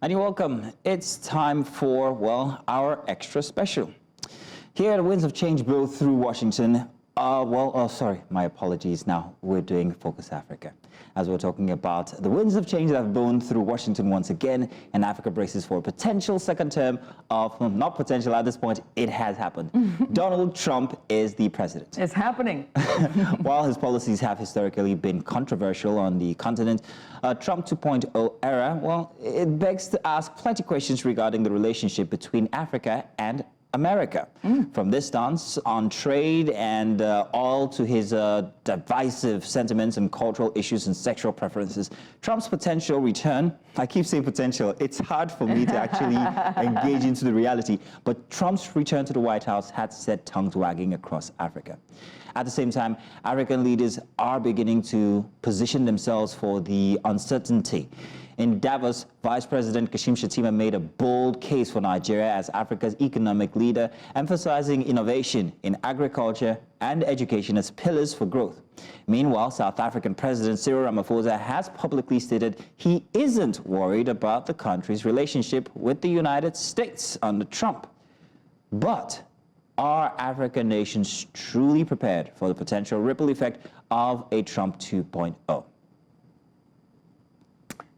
And you're welcome. It's time for, well, our extra special. Here, the winds of change blow through Washington. My apologies. Now we're doing Focus Africa, as we're talking about the winds of change that have blown through Washington once again, and Africa braces for a potential second term of, not potential at this point, it has happened. Donald Trump is the president. It's happening. While his policies have historically been controversial on the continent, Trump 2.0 era, well, it begs to ask plenty of questions regarding the relationship between Africa and America. From this stance on trade and all to his divisive sentiments and cultural issues and sexual preferences, Trump's potential return, I keep saying potential, it's hard for me to actually engage into the reality, but Trump's return to the White House had set tongues wagging across Africa. At the same time, African leaders are beginning to position themselves for the uncertainty. In Davos, Vice President Kashim Shettima made a bold case for Nigeria as Africa's economic leader, emphasizing innovation in agriculture and education as pillars for growth. Meanwhile, South African President Cyril Ramaphosa has publicly stated he isn't worried about the country's relationship with the United States under Trump. But are African nations truly prepared for the potential ripple effect of a Trump 2.0?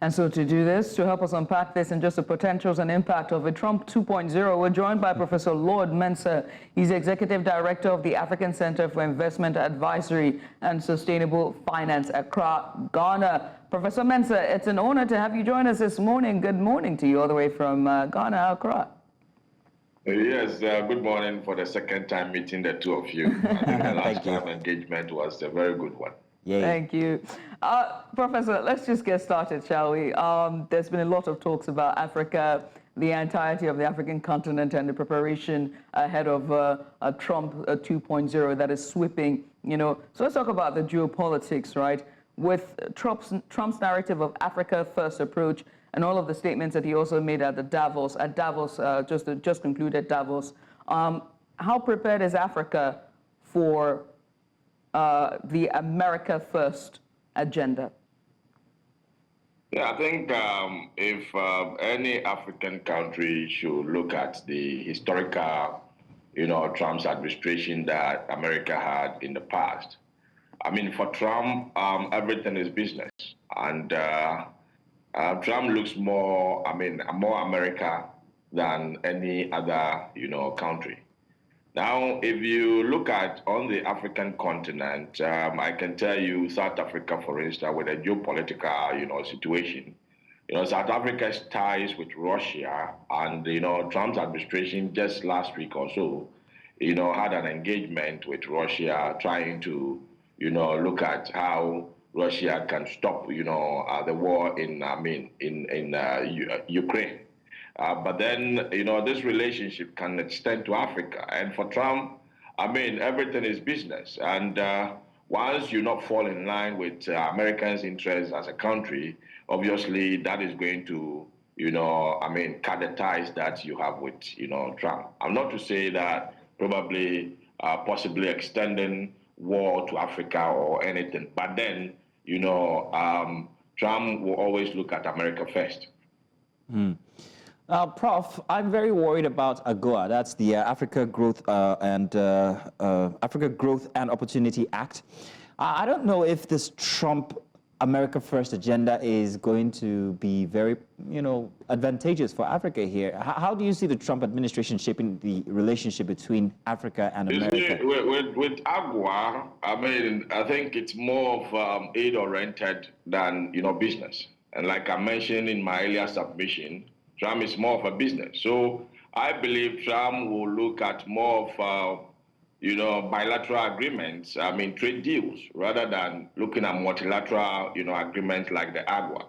And so to do this, to help us unpack this and just the potentials and impact of a Trump 2.0, we're joined by Professor Lord Mensah. He's Executive Director of the African Center for Investment Advisory and Sustainable Finance, Accra, Ghana. Professor Mensah, it's an honor to have you join us this morning. Good morning to you all the way from Ghana, Accra. Yes, good morning for the second time meeting the two of you. I think the last time engagement was a very good one. Yay. Thank you. Professor, let's just get started, shall we? There's been a lot of talks about Africa, the entirety of the African continent, and the preparation ahead of a Trump 2.0 that is sweeping, So let's talk about the geopolitics, right? With Trump's narrative of Africa first approach and all of the statements that he also made at the Davos, just concluded Davos. How prepared is Africa for the America First agenda? Yeah, I think if any African country should look at the historical, Trump's administration that America had in the past, I mean, for Trump, everything is business. And Trump looks more America than any other, country. Now, if you look at on the African continent, I can tell you South Africa, for instance, with a geopolitical, situation. South Africa's ties with Russia and, Trump's administration just last week or so, had an engagement with Russia trying to, look at how Russia can stop, the war in Ukraine. But then, this relationship can extend to Africa. And for Trump, everything is business. And once you not fall in line with Americans' interests as a country, obviously that is going to, cut the ties that you have with, Trump. I'm not to say that probably, possibly extending war to Africa or anything. But then, Trump will always look at America first. Prof, I'm very worried about AGOA. That's the Africa Growth and Opportunity Act. I don't know if this Trump America First agenda is going to be very, advantageous for Africa here. How do you see the Trump administration shaping the relationship between Africa and America? With AGOA, I think it's more of aid-oriented than, bizness. And like I mentioned in my earlier submission, Trump is more of a business. So I believe Trump will look at more of, bilateral agreements, trade deals, rather than looking at multilateral, agreements like the AGOA.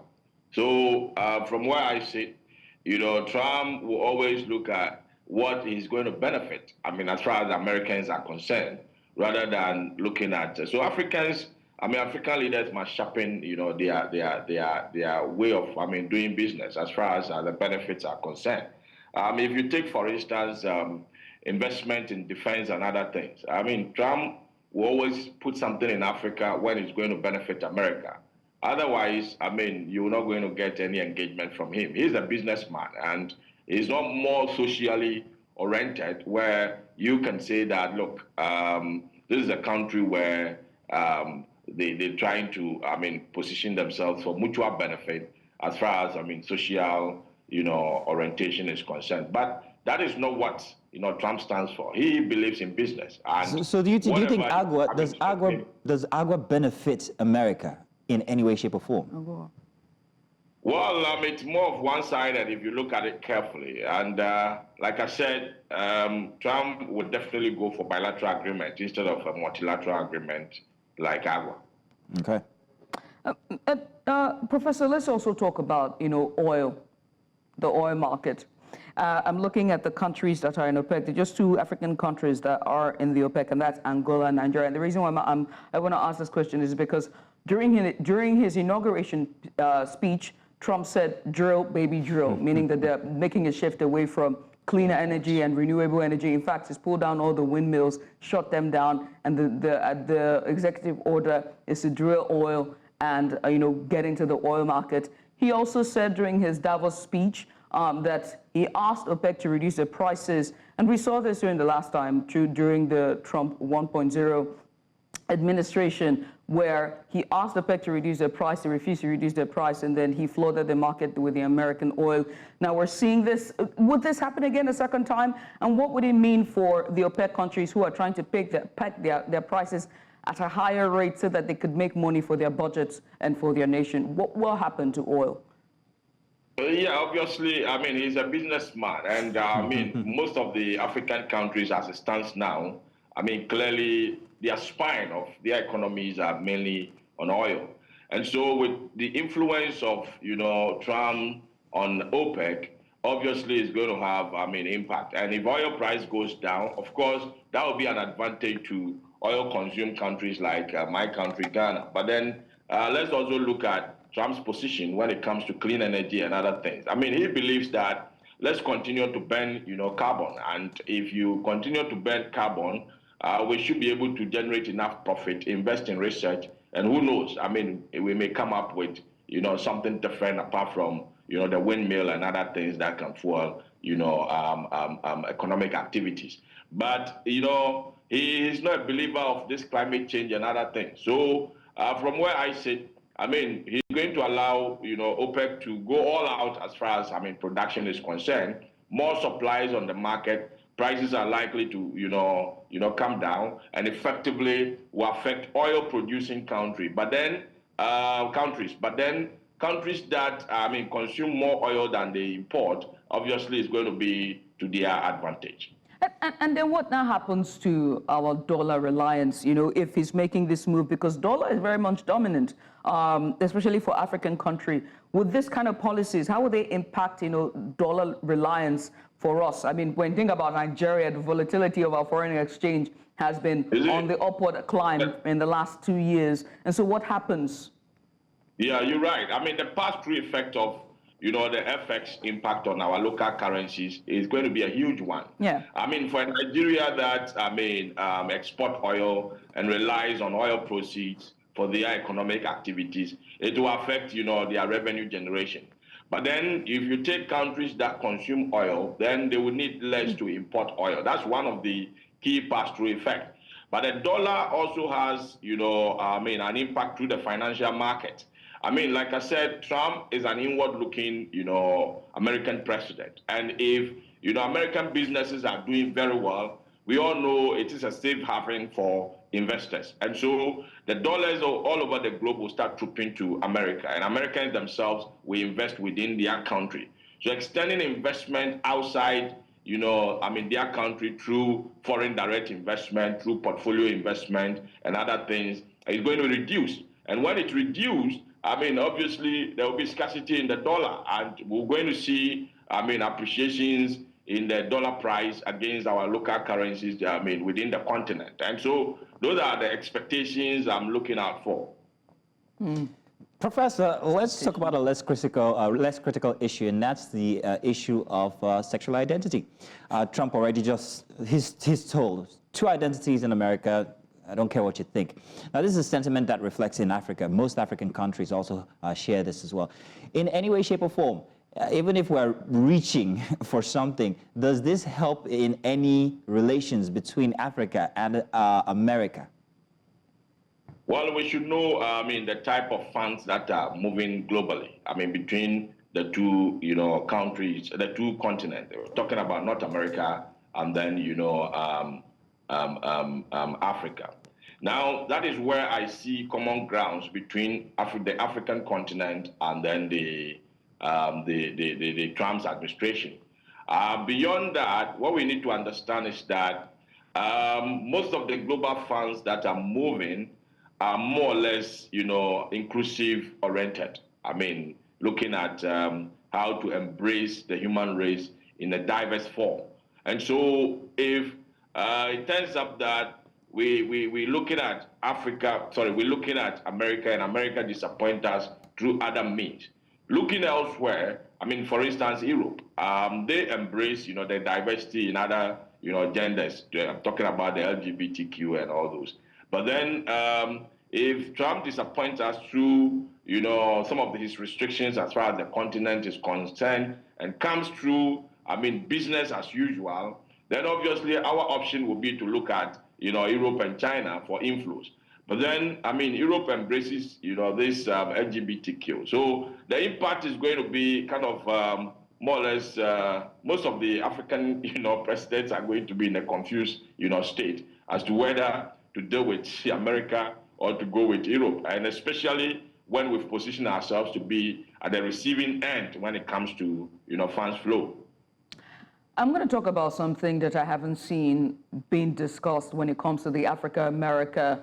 So from where I sit, Trump will always look at what he's going to benefit, as far as Americans are concerned, rather than looking at, so Africans, African leaders must sharpen, their way of, doing business as far as the benefits are concerned. If you take, for instance, investment in defense and other things, Trump will always put something in Africa when it's going to benefit America. Otherwise, I mean, you're not going to get any engagement from him. He's a businessman, and he's not more socially oriented, where you can say that, look, this is a country where they're trying to, I mean, position themselves for mutual benefit as far as, I mean, social, orientation is concerned. But that is not what, Trump stands for. He believes in business. And So do you think whatever does AGOA benefit America in any way, shape, or form? Well, it's more of one-sided if you look at it carefully. And like I said, Trump would definitely go for bilateral agreement instead of a multilateral agreement like AGOA. Okay. Professor, let's also talk about, oil, the oil market. I'm looking at the countries that are in OPEC. There are just two African countries that are in the OPEC, and that's Angola and Nigeria. And the reason why I want to ask this question is because during his inauguration speech, Trump said, drill, baby, drill, meaning that they're making a shift away from cleaner energy and renewable energy. In fact, he's pulled down all the windmills, shut them down, and the executive order is to drill oil and get into the oil market. He also said during his Davos speech that he asked OPEC to reduce their prices, and we saw this during the last time, during the Trump 1.0 administration, where he asked OPEC to reduce their price, they refused to reduce their price, and then he flooded the market with the American oil. Now we're seeing this. Would this happen again a second time? And what would it mean for the OPEC countries who are trying to peg their prices at a higher rate so that they could make money for their budgets and for their nation? What will happen to oil? Yeah, obviously, I mean, he's a businessman. And I mean, most of the African countries as it stands now, I mean, clearly their spine of their economies are mainly on oil. And so with the influence of, Trump on OPEC, obviously it's going to have, I mean, impact. And if oil price goes down, of course, that will be an advantage to oil-consumed countries like my country, Ghana. But then let's also look at Trump's position when it comes to clean energy and other things. I mean, he believes that let's continue to burn, carbon. And if you continue to burn carbon, we should be able to generate enough profit, invest in research, and who knows? I mean, we may come up with, something different apart from, the windmill and other things that can fuel, economic activities. But, he is not a believer of this climate change and other things. So from where I sit, I mean, he's going to allow, OPEC to go all out as far as, I mean, production is concerned. More supplies on the market. Prices are likely to, come down, and effectively will affect oil-producing countries. But then countries that, I mean, consume more oil than they import, obviously is going to be to their advantage. And then what now happens to our dollar reliance, if he's making this move? Because dollar is very much dominant, especially for African country. With this kind of policies, how will they impact, dollar reliance for us? I mean, when you think about Nigeria, the volatility of our foreign exchange has been on the upward climb in the last 2 years. And so what happens? Yeah, you're right. I mean, the pass-through effect of the FX impact on our local currencies is going to be a huge one. Yeah. I mean, for Nigeria that, export oil and relies on oil proceeds for their economic activities, it will affect, their revenue generation. But then if you take countries that consume oil, then they will need less to import oil. That's one of the key pass-through effects. But the dollar also has, an impact through the financial market. I mean, like I said, Trump is an inward-looking, American president. And if, American businesses are doing very well, we all know it is a safe haven for investors. And so the dollars all over the globe will start trooping to America. And Americans themselves will invest within their country. So extending investment outside, their country through foreign direct investment, through portfolio investment and other things is going to reduce. And when it reduces, obviously there will be scarcity in the dollar, and we're going to see, appreciations in the dollar price against our local currencies, within the continent. And so those are the expectations I'm looking out for. Professor, let's talk about a less critical issue, and that's the issue of sexual identity. Trump already he's told two identities in America I don't care what you think. Now, this is a sentiment that reflects in Africa. Most African countries also share this as well. In any way, shape, or form, even if we're reaching for something, does this help in any relations between Africa and America? Well, we should know, the type of funds that are moving globally. Between the two, countries, the two continents. We're talking about North America and then, Africa. Now, that is where I see common grounds between the African continent and then the Trump's administration. Beyond that, what we need to understand is that most of the global funds that are moving are more or less, inclusive oriented. Looking at how to embrace the human race in a diverse form. And so if it turns up that we're looking at we're looking at America, and America disappoints us through other means. Looking elsewhere, for instance, Europe, they embrace, the diversity in other, genders. I'm talking about the LGBTQ and all those. But then if Trump disappoints us through, some of his restrictions as far as the continent is concerned and comes through, business as usual, then obviously our option will be to look at, Europe and China for influence. But then, Europe embraces, this LGBTQ. So the impact is going to be kind of more or less, most of the African, presidents are going to be in a confused, state as to whether to deal with America or to go with Europe. And especially when we've positioned ourselves to be at the receiving end when it comes to, funds flow. I'm going to talk about something that I haven't seen being discussed when it comes to the Africa-America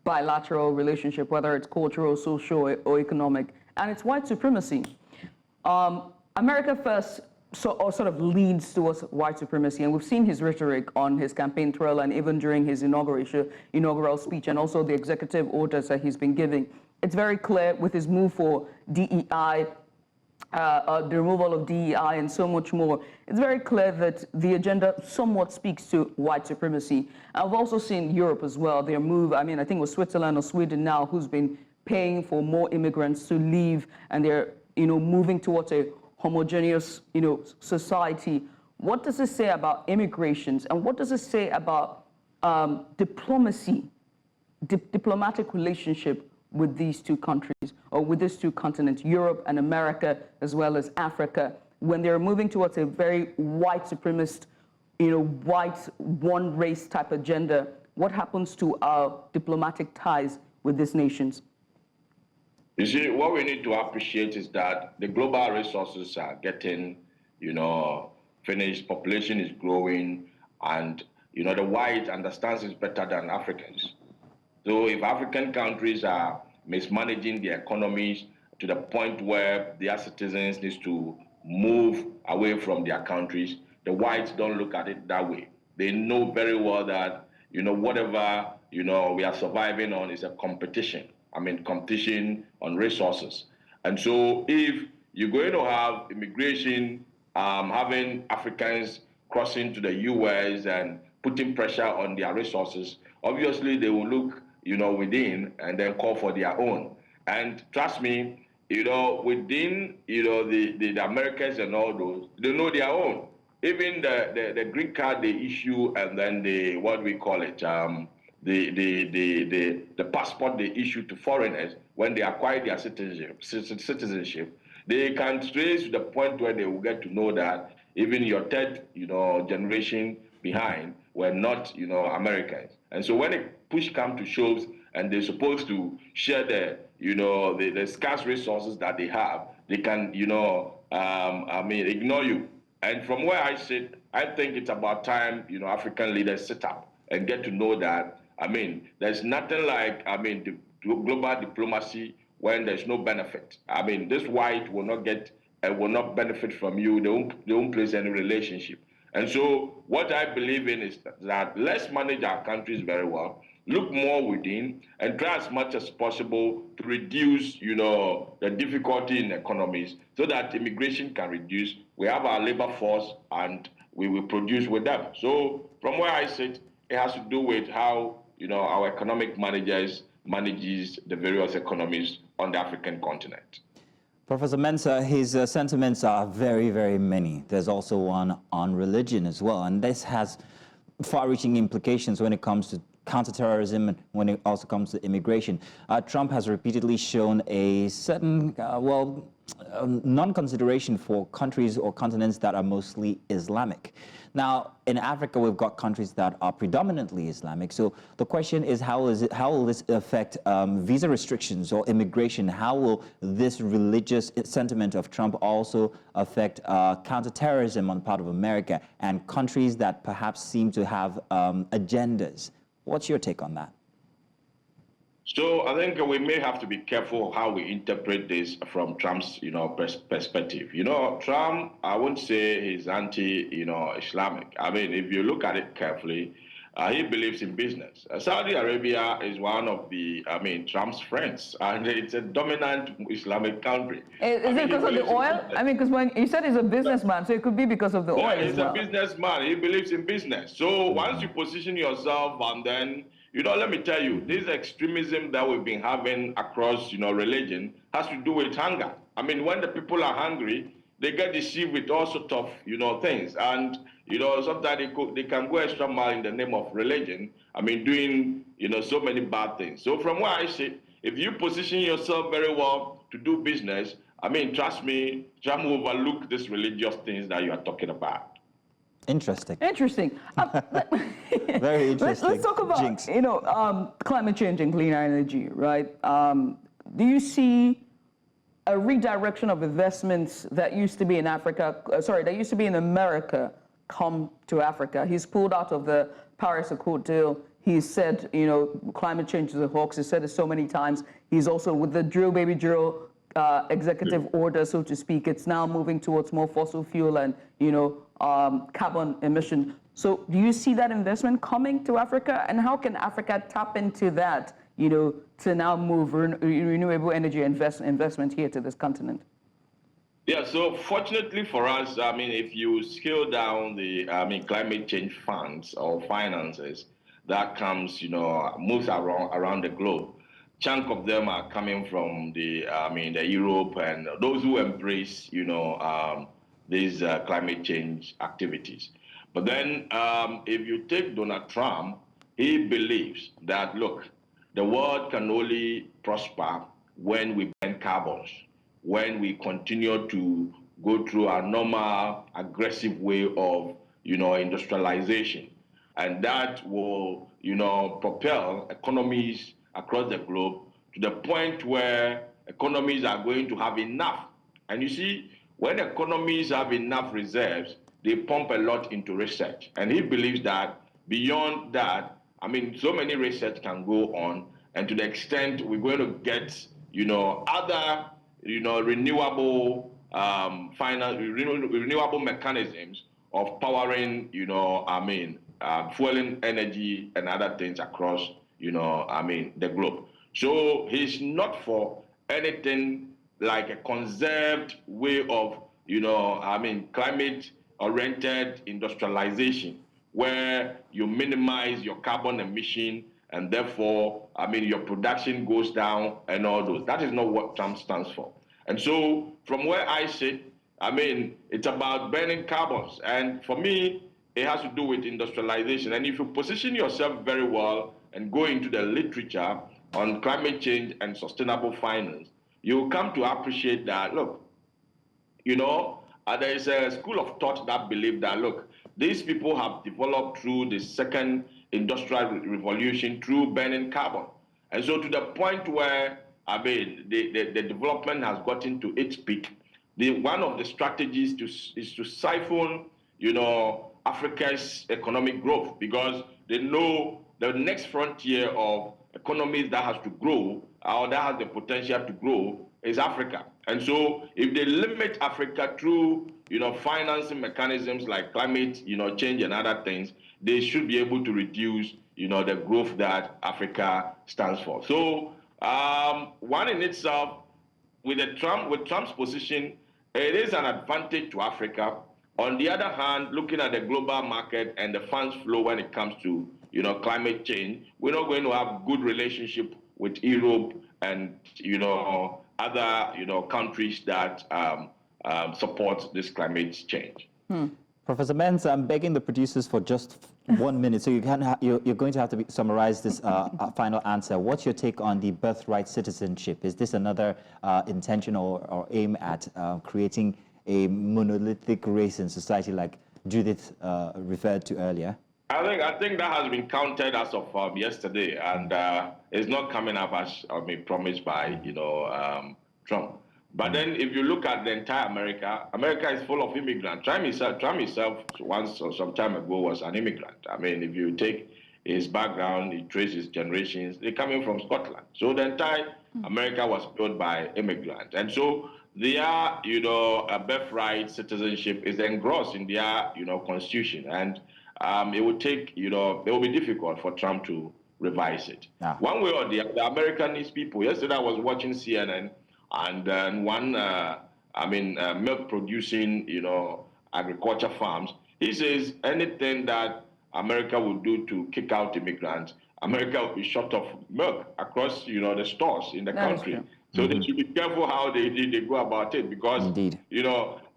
bilateral relationship, whether it's cultural, social, or economic, and it's white supremacy. America first sort of leads towards white supremacy, and we've seen his rhetoric on his campaign trail and even during his inaugural speech, and also the executive orders that he's been giving. It's very clear with his move for DEI, the removal of DEI and so much more. It's very clear that the agenda somewhat speaks to white supremacy. I've also seen Europe as well, their move, I think it was Switzerland or Sweden now who's been paying for more immigrants to leave, and they're moving towards a homogeneous society. What does it say about immigrations, and what does it say about diplomacy, diplomatic relationship with these two countries, or with these two continents, Europe and America, as well as Africa, when they're moving towards a very white supremacist, white one race type agenda? What happens to our diplomatic ties with these nations? You see, what we need to appreciate is that the global resources are getting, finished, population is growing, and, the white understands it better than Africans. So if African countries are mismanaging their economies to the point where their citizens need to move away from their countries, the whites don't look at it that way. They know very well that, whatever, we are surviving on is a competition. Competition on resources. And so if you're going to have immigration, having Africans crossing to the US and putting pressure on their resources, obviously they will look, within and then call for their own. And trust me, within, the Americans and all those, they know their own. Even the green card they issue, and then the passport they issue to foreigners when they acquire their citizenship, they can trace to the point where they will get to know that even your third, generation behind were not, Americans. And so when push comes to shove, and they're supposed to share the scarce resources that they have, they can, ignore you. And from where I sit, I think it's about time, African leaders sit up and get to know that, there's nothing like, the global diplomacy when there's no benefit. This white will not benefit from you. They won't place any relationship. And so what I believe in is that let's manage our countries very well, look more within, and try as much as possible to reduce, the difficulty in economies so that immigration can reduce. We have our labor force and we will produce with them. So from where I sit, it has to do with how, our economic manages the various economies on the African continent. Professor Mensah, his sentiments are very, very many. There's also one on religion as well, and this has far-reaching implications when it comes to counterterrorism and when it also comes to immigration. Trump has repeatedly shown a certain, non-consideration for countries or continents that are mostly Islamic. Now, in Africa, we've got countries that are predominantly Islamic. So the question is, how will this affect visa restrictions or immigration? How will this religious sentiment of Trump also affect counterterrorism on the part of America and countries that perhaps seem to have agendas? What's your take on that? So I think we may have to be careful how we interpret this from Trump's, perspective. Trump, I wouldn't say he's anti-Islamic. I mean, if you look at it carefully, he believes in business. Saudi Arabia is one of Trump's friends, and it's a dominant Islamic country. Is it because of the oil? I mean, because when you said he's a businessman, so it could be because of the oil as well. He's a businessman. He believes in business. So once you position yourself and then, let me tell you, this extremism that we've been having across, religion has to do with hunger. I mean, when the people are hungry, they get deceived with all sorts of, things. And, sometimes they can go extra mile in the name of religion. I mean, doing, so many bad things. So from where I sit, if you position yourself very well to do business, I mean, trust me, Trump will overlook these religious things that you are talking about. Interesting. Interesting. Very interesting. Let's talk about, Jinx. climate change and clean energy, right? Do you see a redirection of investments that used to be in Africa, that used to be in America, come to Africa? He's pulled out of the Paris Accord deal. He's said, climate change is a hoax. He's said it so many times. He's also with the drill, baby drill executive order, so to speak. It's now moving towards more fossil fuel and, carbon emission. So do you see that investment coming to Africa? And how can Africa tap into that, to now move renewable energy investment here to this continent? Yeah, so fortunately for us, I mean, if you scale down the, climate change funds or finances, that comes, moves around the globe. Chunk of them are coming from the Europe and those who embrace, these climate change activities. But then if you take Donald Trump, he believes that, look, the world can only prosper when we burn carbons, when we continue to go through our normal aggressive way of, industrialization. And that will, propel economies across the globe to the point where economies are going to have enough. And you see, when economies have enough reserves, they pump a lot into research. And he believes that beyond that, so many research can go on. And to the extent we're going to get, other, renewable renewable mechanisms of powering, fueling energy and other things across, the globe. So he's not for anything like a conserved way of, climate-oriented industrialization, where you minimize your carbon emission and therefore, your production goes down and all those. That is not what Trump stands for. And so from where I sit, it's about burning carbons. And for me, it has to do with industrialization. And if you position yourself very well and go into the literature on climate change and sustainable finance, you'll come to appreciate that, look, there is a school of thought that believe that, look, these people have developed through the second industrial revolution through burning carbon. And so to the point where, the development has gotten to its peak, one of the strategies is to siphon, Africa's economic growth, because they know the next frontier of economies that has to grow or that has the potential to grow is Africa. And so if they limit Africa through, financing mechanisms like climate, change and other things, they should be able to reduce, the growth that Africa stands for. So one in itself, with Trump's position, it is an advantage to Africa. On the other hand, looking at the global market and the funds flow when it comes to, climate change, we're not going to have good relationship with Europe and, other, countries that support this climate change. Professor Mensah, I'm begging the producers for just 1 minute, so you're going to have to summarize this final answer. What's your take on the birthright citizenship? Is this another intention or aim at creating a monolithic race in society like Judith referred to earlier? I think that has been counted as of yesterday, and it's not coming up as promised by Trump. But then, if you look at the entire America is full of immigrants. Trump himself once or some time ago was an immigrant. I mean, if you take his background, you trace his generations, they're coming from Scotland. So the entire America was built by immigrants, and so their a birthright citizenship is engrossed in their constitution, and it would take it will be difficult for Trump to revise it. One way or the other. American needs people. Yesterday I was watching CNN. And one, milk producing, agriculture farms, he says anything that America would do to kick out immigrants, America will be short of milk across, the stores in the country. So they should be careful how they go about it, because, Indeed.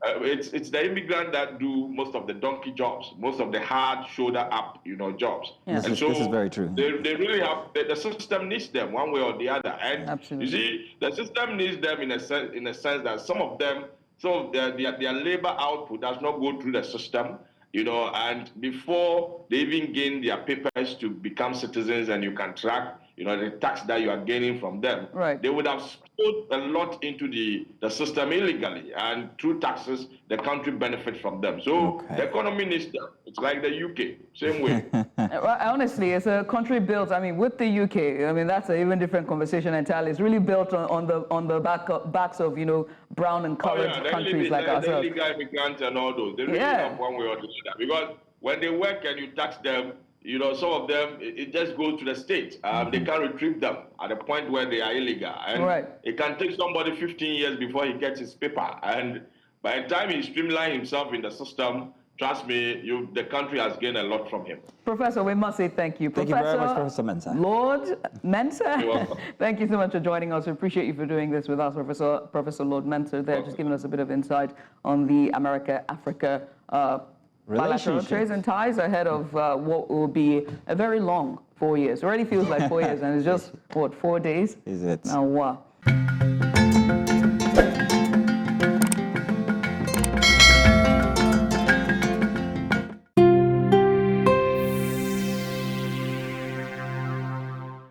It's the immigrant that do most of the donkey jobs, most of the hard shoulder up, jobs. Yes. This is very true. They really have, the system needs them one way or the other. And Absolutely. you see, the system needs them in a sense that some of their labor output does not go through the system, and before they even gain their papers to become citizens and you can track, the tax that you are gaining from them, right, they would have put a lot into the system illegally, and through taxes, the country benefits from them. So the economy needs them. It's like the UK, same way. Honestly, it's a country built, with the UK, that's an even different conversation entirely. It's really built on the backs of, brown and colored countries like ourselves. The illegal immigrants and all those, they really have one way or the other. Because when they work and you tax them, some of them, it just goes to the state. They can't retrieve them at the point where they are illegal. And it can take somebody 15 years before he gets his paper. And by the time he streamlines himself in the system, trust me, the country has gained a lot from him. Professor, we must say thank you. Thank you very much, Professor Mensah. Lord Mensah. You're welcome. Thank you so much for joining us. We appreciate you for doing this with us, Professor Lord Mensah there, just giving us a bit of insight on the America-Africa bilateral trades and ties ahead of what will be a very long 4 years. It already feels like 4 years, and it's just, 4 days? Is it? Now, wow.